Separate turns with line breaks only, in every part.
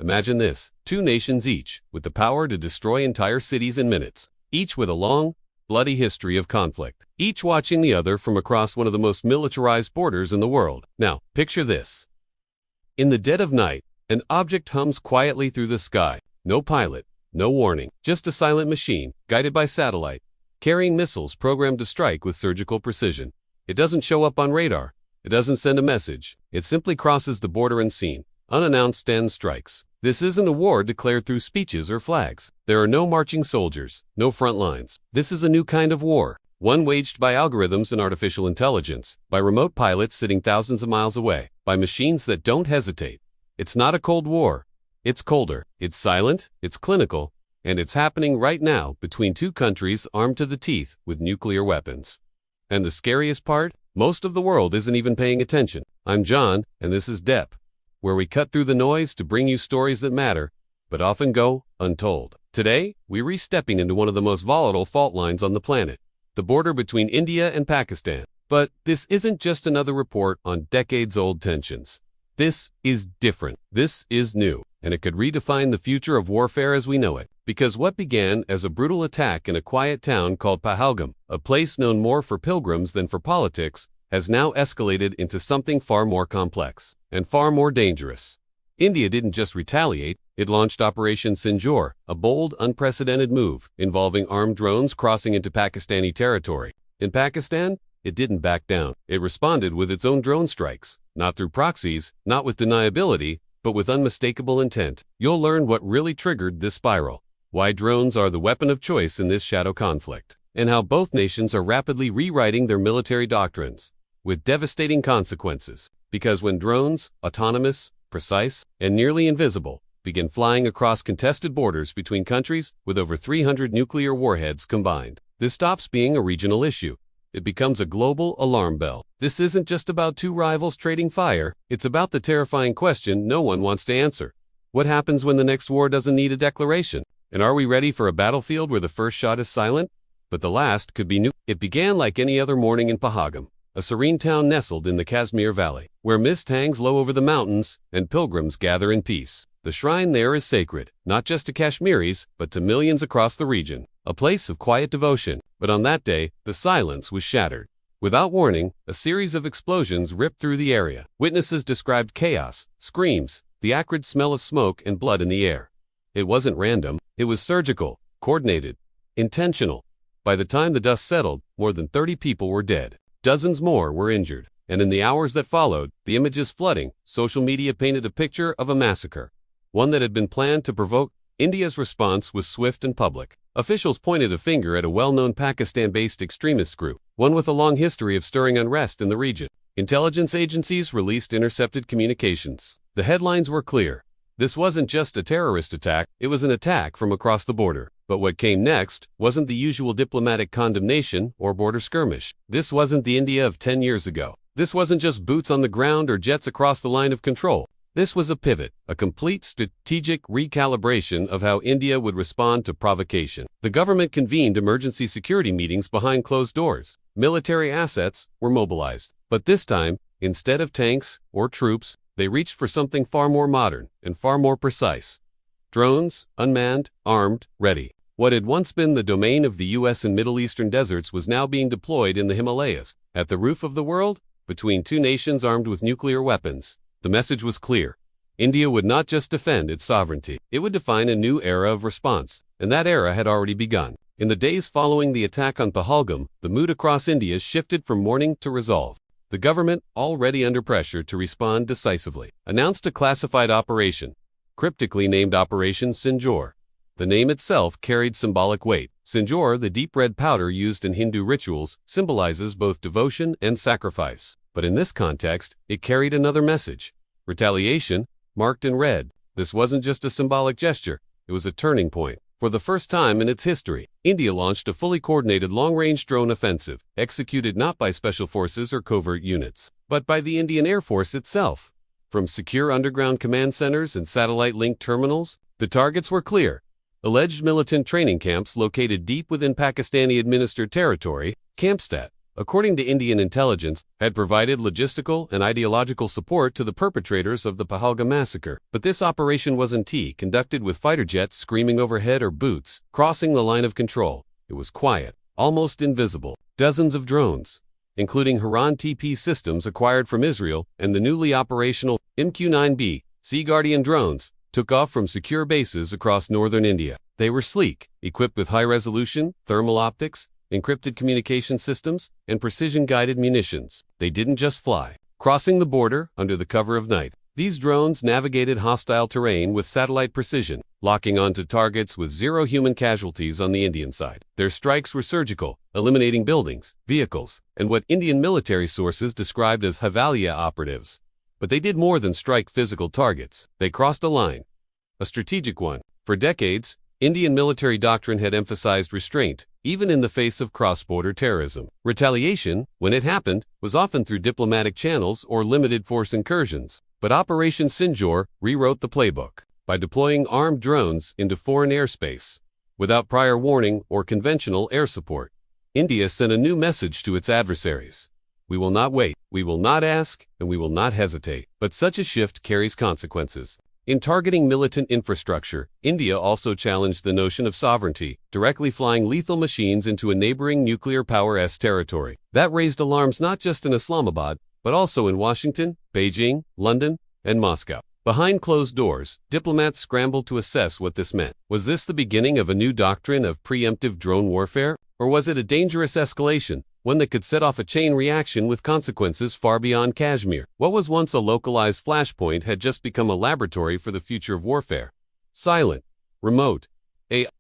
Imagine this, two nations each, with the power to destroy entire cities in minutes, each with a long, bloody history of conflict, each watching the other from across one of the most militarized borders in the world. Now, picture this. In the dead of night, an object hums quietly through the sky. No pilot, no warning, just a silent machine, guided by satellite, carrying missiles programmed to strike with surgical precision. It doesn't show up on radar. It doesn't send a message. It simply crosses the border unseen, unannounced, and strikes. This isn't a war declared through speeches or flags. There are no marching soldiers, no front lines. This is a new kind of war, one waged by algorithms and artificial intelligence, by remote pilots sitting thousands of miles away, by machines that don't hesitate. It's not a cold war. It's colder. It's silent. It's clinical. And it's happening right now between two countries armed to the teeth with nuclear weapons. And the scariest part? Most of the world isn't even paying attention. I'm John, and this is Dep, where we cut through the noise to bring you stories that matter, but often go untold. Today, we're stepping into one of the most volatile fault lines on the planet, the border between India and Pakistan. But this isn't just another report on decades-old tensions. This is different. This is new, and it could redefine the future of warfare as we know it. Because what began as a brutal attack in a quiet town called Pahalgam, a place known more for pilgrims than for politics, has now escalated into something far more complex and far more dangerous. India didn't just retaliate, it launched Operation Sindoor, a bold, unprecedented move involving armed drones crossing into Pakistani territory. In Pakistan, it didn't back down. It responded with its own drone strikes, not through proxies, not with deniability, but with unmistakable intent. You'll learn what really triggered this spiral, why drones are the weapon of choice in this shadow conflict, and how both nations are rapidly rewriting their military doctrines, with devastating consequences. Because when drones, autonomous, precise, and nearly invisible, begin flying across contested borders between countries with over 300 nuclear warheads combined, this stops being a regional issue. It becomes a global alarm bell. This isn't just about two rivals trading fire, it's about the terrifying question no one wants to answer. What happens when the next war doesn't need a declaration? And are we ready for a battlefield where the first shot is silent, but the last could be new? It began like any other morning in Pahalgam, a serene town nestled in the Kashmir Valley, where mist hangs low over the mountains and pilgrims gather in peace. The shrine there is sacred, not just to Kashmiris, but to millions across the region, a place of quiet devotion. But on that day, the silence was shattered. Without warning, a series of explosions ripped through the area. Witnesses described chaos, screams, the acrid smell of smoke and blood in the air. It wasn't random, it was surgical, coordinated, intentional. By the time the dust settled, more than 30 people were dead. Dozens more were injured. And in the hours that followed, the images flooding, social media painted a picture of a massacre, one that had been planned to provoke. India's response was swift and public. Officials pointed a finger at a well-known Pakistan-based extremist group, one with a long history of stirring unrest in the region. Intelligence agencies released intercepted communications. The headlines were clear. This wasn't just a terrorist attack, it was an attack from across the border. But what came next wasn't the usual diplomatic condemnation or border skirmish. This wasn't the India of 10 years ago. This wasn't just boots on the ground or jets across the line of control. This was a pivot, a complete strategic recalibration of how India would respond to provocation. The government convened emergency security meetings behind closed doors. Military assets were mobilized. But this time, instead of tanks or troops, they reached for something far more modern and far more precise. Drones, unmanned, armed, ready. What had once been the domain of the US and Middle Eastern deserts was now being deployed in the Himalayas, at the roof of the world, between two nations armed with nuclear weapons. The message was clear. India would not just defend its sovereignty, it would define a new era of response, and that era had already begun. In the days following the attack on Pahalgam, the mood across India shifted from mourning to resolve. The government, already under pressure to respond decisively, announced a classified operation, cryptically named Operation Sindoor. The name itself carried symbolic weight. Sindoor, the deep red powder used in Hindu rituals, symbolizes both devotion and sacrifice. But in this context, it carried another message. Retaliation, marked in red. This wasn't just a symbolic gesture, it was a turning point. For the first time in its history, India launched a fully coordinated long-range drone offensive, executed not by special forces or covert units, but by the Indian Air Force itself. From secure underground command centers and satellite-linked terminals, the targets were clear. Alleged militant training camps located deep within Pakistani-administered territory, Campstat, according to Indian intelligence, had provided logistical and ideological support to the perpetrators of the Pahalgam massacre. But this operation wasn't conducted with fighter jets screaming overhead or boots crossing the line of control. It was quiet, almost invisible. Dozens of drones, including Haran TP systems acquired from Israel and the newly operational MQ-9B Sea Guardian drones, took off from secure bases across northern India. They were sleek, equipped with high-resolution thermal optics, encrypted communication systems, and precision-guided munitions. They didn't just fly. Crossing the border under the cover of night, these drones navigated hostile terrain with satellite precision, locking onto targets with zero human casualties on the Indian side. Their strikes were surgical, eliminating buildings, vehicles, and what Indian military sources described as Havalia operatives. But they did more than strike physical targets. They crossed a line, a strategic one. For decades, Indian military doctrine had emphasized restraint, even in the face of cross-border terrorism. Retaliation, when it happened, was often through diplomatic channels or limited force incursions. But Operation Sindoor rewrote the playbook by deploying armed drones into foreign airspace. Without prior warning or conventional air support, India sent a new message to its adversaries. We will not wait, we will not ask, and we will not hesitate. But such a shift carries consequences. In targeting militant infrastructure, India also challenged the notion of sovereignty, directly flying lethal machines into a neighboring nuclear power's territory. That raised alarms not just in Islamabad, but also in Washington, Beijing, London, and Moscow. Behind closed doors, diplomats scrambled to assess what this meant. Was this the beginning of a new doctrine of preemptive drone warfare? Or was it a dangerous escalation, one that could set off a chain reaction with consequences far beyond Kashmir? What was once a localized flashpoint had just become a laboratory for the future of warfare. Silent, remote,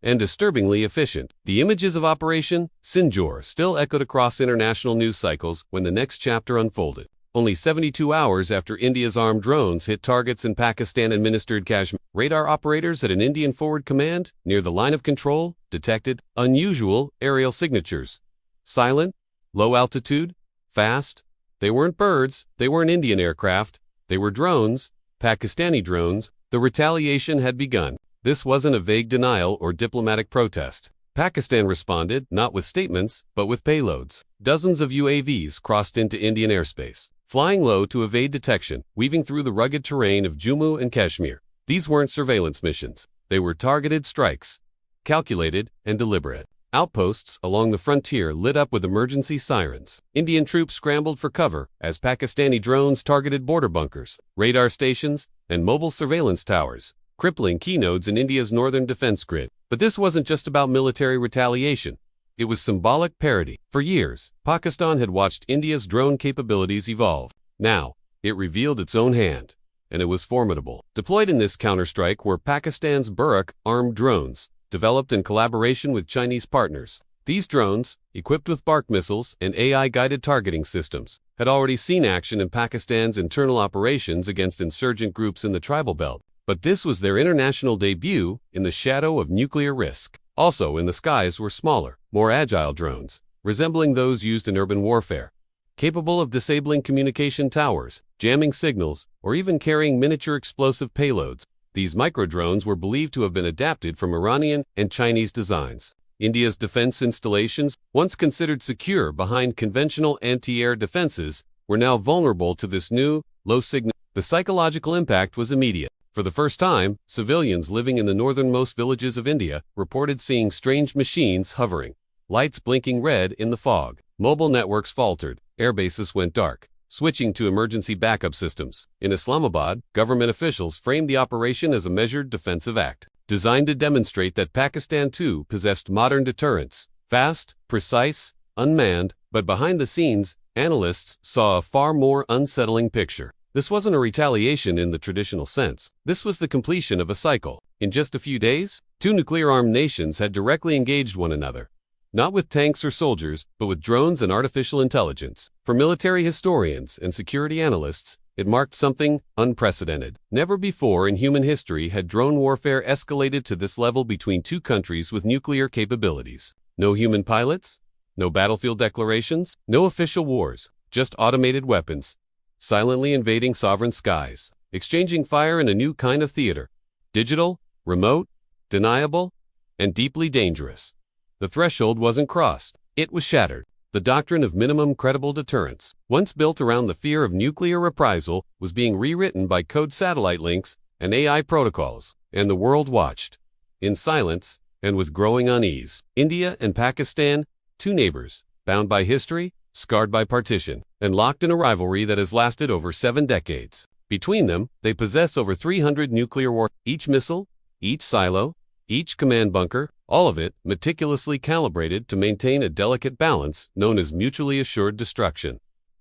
and disturbingly efficient. The images of Operation Sindoor still echoed across international news cycles when the next chapter unfolded. Only 72 hours after India's armed drones hit targets in Pakistan-administered Kashmir, radar operators at an Indian forward command near the line of control detected unusual aerial signatures. Silent, low altitude, fast. They weren't birds, they weren't Indian aircraft, they were drones, Pakistani drones. The retaliation had begun. This wasn't a vague denial or diplomatic protest. Pakistan responded, not with statements, but with payloads. Dozens of UAVs crossed into Indian airspace, flying low to evade detection, weaving through the rugged terrain of Jammu and Kashmir. These weren't surveillance missions. They were targeted strikes, calculated and deliberate. Outposts along the frontier lit up with emergency sirens. Indian troops scrambled for cover as Pakistani drones targeted border bunkers, radar stations, and mobile surveillance towers, crippling key nodes in India's northern defense grid. But this wasn't just about military retaliation. It was symbolic parody. For years, Pakistan had watched India's drone capabilities evolve. Now, it revealed its own hand, and it was formidable. Deployed in this counterstrike were Pakistan's Buraq armed drones, developed in collaboration with Chinese partners. These drones, equipped with Bark missiles and AI-guided targeting systems, had already seen action in Pakistan's internal operations against insurgent groups in the tribal belt. But this was their international debut in the shadow of nuclear risk. Also in the skies were smaller, more agile drones, resembling those used in urban warfare, capable of disabling communication towers, jamming signals, or even carrying miniature explosive payloads. These microdrones were believed to have been adapted from Iranian and Chinese designs. India's defense installations, once considered secure behind conventional anti-air defenses, were now vulnerable to this new, low-signal. The psychological impact was immediate. For the first time, civilians living in the northernmost villages of India reported seeing strange machines hovering, lights blinking red in the fog. Mobile networks faltered, airbases went dark, switching to emergency backup systems. In Islamabad, government officials framed the operation as a measured defensive act, designed to demonstrate that Pakistan too possessed modern deterrence, fast, precise, unmanned. But behind the scenes, analysts saw a far more unsettling picture. This wasn't a retaliation in the traditional sense. This was the completion of a cycle. In just a few days, two nuclear-armed nations had directly engaged one another. Not with tanks or soldiers, but with drones and artificial intelligence. For military historians and security analysts, it marked something unprecedented. Never before in human history had drone warfare escalated to this level between two countries with nuclear capabilities. No human pilots, no battlefield declarations, no official wars, just automated weapons, silently invading sovereign skies, exchanging fire in a new kind of theater. Digital, remote, deniable, and deeply dangerous. The threshold wasn't crossed. It was shattered. The doctrine of minimum credible deterrence, once built around the fear of nuclear reprisal, was being rewritten by code satellite links and AI protocols, and the world watched. In silence, and with growing unease, India and Pakistan, two neighbors, bound by history, scarred by partition, and locked in a rivalry that has lasted over 7 decades. Between them, they possess over 300 nuclear warheads. Each missile, each silo, each command bunker, all of it meticulously calibrated to maintain a delicate balance known as mutually assured destruction.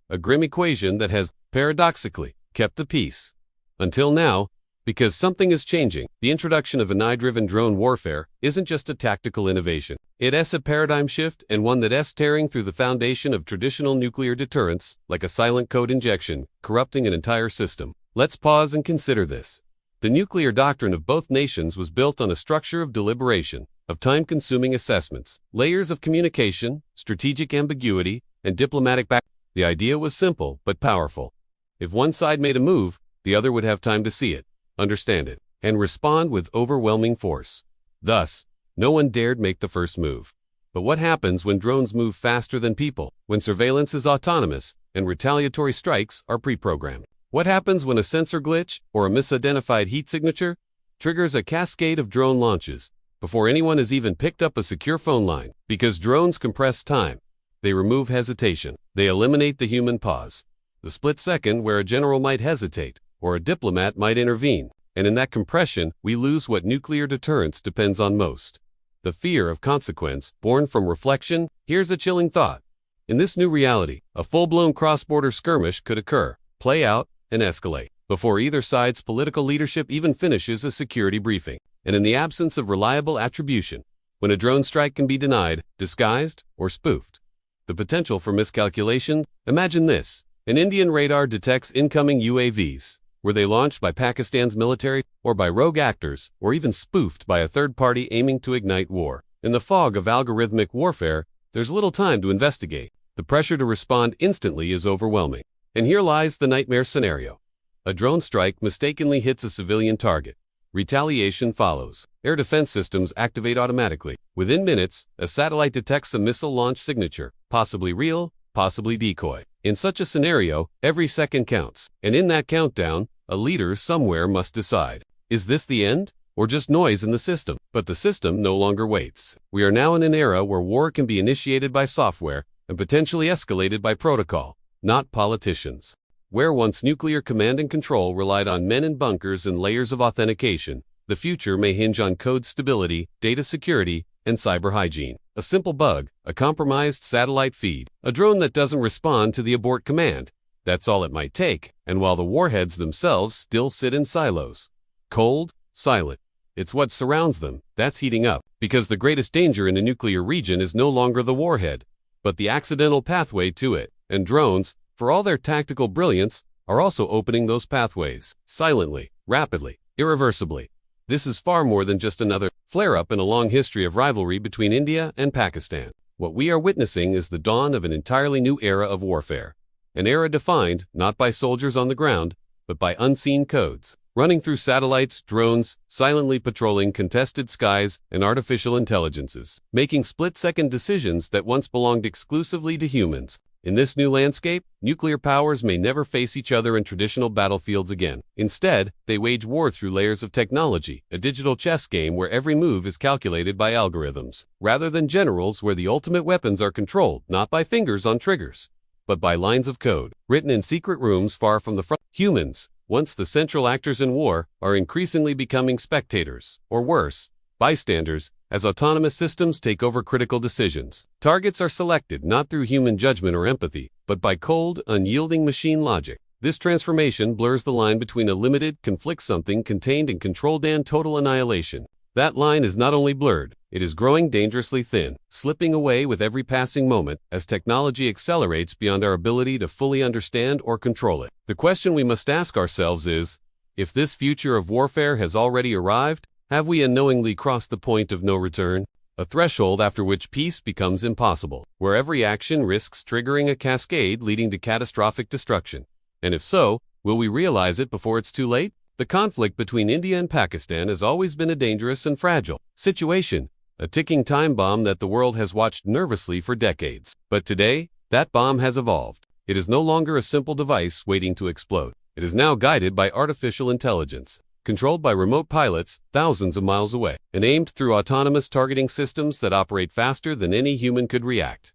A grim equation that has, paradoxically, kept the peace. Until now, because something is changing, the introduction of AI-driven drone warfare isn't just a tactical innovation. It's a paradigm shift, and one that's tearing through the foundation of traditional nuclear deterrence, like a silent code injection, corrupting an entire system. Let's pause and consider this. The nuclear doctrine of both nations was built on a structure of deliberation, of time-consuming assessments, layers of communication, strategic ambiguity, and diplomatic back. The idea was simple but powerful. If one side made a move, the other would have time to see it, understand it, and respond with overwhelming force. Thus, no one dared make the first move. But what happens when drones move faster than people, when surveillance is autonomous, and retaliatory strikes are pre-programmed? What happens when a sensor glitch or a misidentified heat signature triggers a cascade of drone launches before anyone has even picked up a secure phone line? Because drones compress time. They remove hesitation. They eliminate the human pause. The split second where a general might hesitate or a diplomat might intervene. And in that compression, we lose what nuclear deterrence depends on most. The fear of consequence, born from reflection. Here's a chilling thought. In this new reality, a full-blown cross-border skirmish could occur, play out, and escalate before either side's political leadership even finishes a security briefing. And in the absence of reliable attribution, when a drone strike can be denied, disguised, or spoofed, the potential for miscalculation. Imagine this. An Indian radar detects incoming UAVs. Were they launched by Pakistan's military, or by rogue actors, or even spoofed by a third party aiming to ignite war? In the fog of algorithmic warfare, there's little time to investigate. The pressure to respond instantly is overwhelming. And here lies the nightmare scenario. A drone strike mistakenly hits a civilian target. Retaliation follows. Air defense systems activate automatically. Within minutes, a satellite detects a missile launch signature, possibly real, possibly decoy. In such a scenario, every second counts. And in that countdown, a leader somewhere must decide. Is this the end? Or just noise in the system? But the system no longer waits. We are now in an era where war can be initiated by software and potentially escalated by protocol, not politicians. Where once nuclear command and control relied on men in bunkers and layers of authentication, the future may hinge on code stability, data security, and cyber hygiene. A simple bug, a compromised satellite feed, a drone that doesn't respond to the abort command. That's all it might take, and while the warheads themselves still sit in silos. Cold, silent. It's what surrounds them that's heating up, because the greatest danger in a nuclear region is no longer the warhead, but the accidental pathway to it. And drones, for all their tactical brilliance, are also opening those pathways, silently, rapidly, irreversibly. This is far more than just another flare-up in a long history of rivalry between India and Pakistan. What we are witnessing is the dawn of an entirely new era of warfare. An era defined not by soldiers on the ground, but by unseen codes, running through satellites, drones, silently patrolling contested skies, and artificial intelligences, making split-second decisions that once belonged exclusively to humans. In this new landscape, nuclear powers may never face each other in traditional battlefields again. Instead, they wage war through layers of technology, a digital chess game where every move is calculated by algorithms, rather than generals where the ultimate weapons are controlled not by fingers on triggers, but by lines of code, written in secret rooms far from the front. Humans, once the central actors in war, are increasingly becoming spectators, or worse, bystanders, as autonomous systems take over critical decisions. Targets are selected not through human judgment or empathy, but by cold, unyielding machine logic. This transformation blurs the line between a limited, something contained and controlled and total annihilation. That line is not only blurred, it is growing dangerously thin, slipping away with every passing moment as technology accelerates beyond our ability to fully understand or control it. The question we must ask ourselves is, if this future of warfare has already arrived, have we unknowingly crossed the point of no return? A threshold after which peace becomes impossible, where every action risks triggering a cascade leading to catastrophic destruction. And if so, will we realize it before it's too late? The conflict between India and Pakistan has always been a dangerous and fragile situation, a ticking time bomb that the world has watched nervously for decades. But today, that bomb has evolved. It is no longer a simple device waiting to explode. It is now guided by artificial intelligence, controlled by remote pilots thousands of miles away, and aimed through autonomous targeting systems that operate faster than any human could react.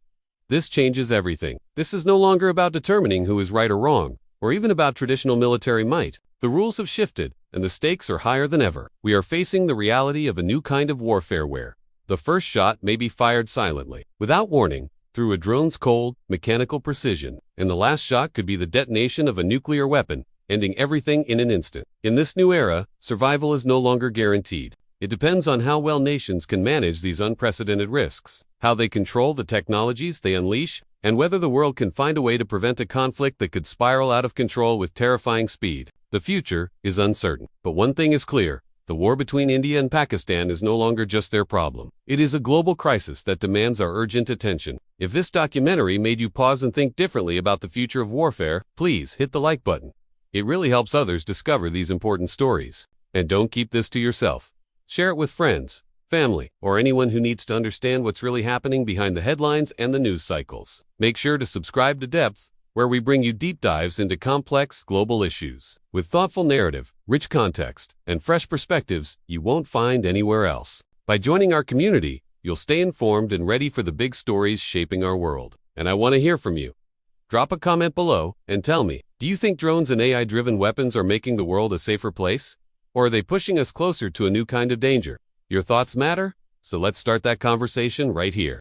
This changes everything. This is no longer about determining who is right or wrong, or even about traditional military might. The rules have shifted, and the stakes are higher than ever. We are facing the reality of a new kind of warfare where the first shot may be fired silently, without warning, through a drone's cold, mechanical precision, and the last shot could be the detonation of a nuclear weapon, ending everything in an instant. In this new era, survival is no longer guaranteed. It depends on how well nations can manage these unprecedented risks, how they control the technologies they unleash, and whether the world can find a way to prevent a conflict that could spiral out of control with terrifying speed. The future is uncertain, but one thing is clear. The war between India and Pakistan is no longer just their problem. It is a global crisis that demands our urgent attention. If this documentary made you pause and think differently about the future of warfare, please hit the like button. It really helps others discover these important stories. And don't keep this to yourself. Share it with friends, family, or anyone who needs to understand what's really happening behind the headlines and the news cycles. Make sure to subscribe to Depth, where we bring you deep dives into complex global issues with thoughtful narrative, rich context, and fresh perspectives you won't find anywhere else. By joining our community, you'll stay informed and ready for the big stories shaping our world. And I want to hear from you. Drop a comment below and tell me, do you think drones and AI-driven weapons are making the world a safer place? Or are they pushing us closer to a new kind of danger? Your thoughts matter? So let's start that conversation right here.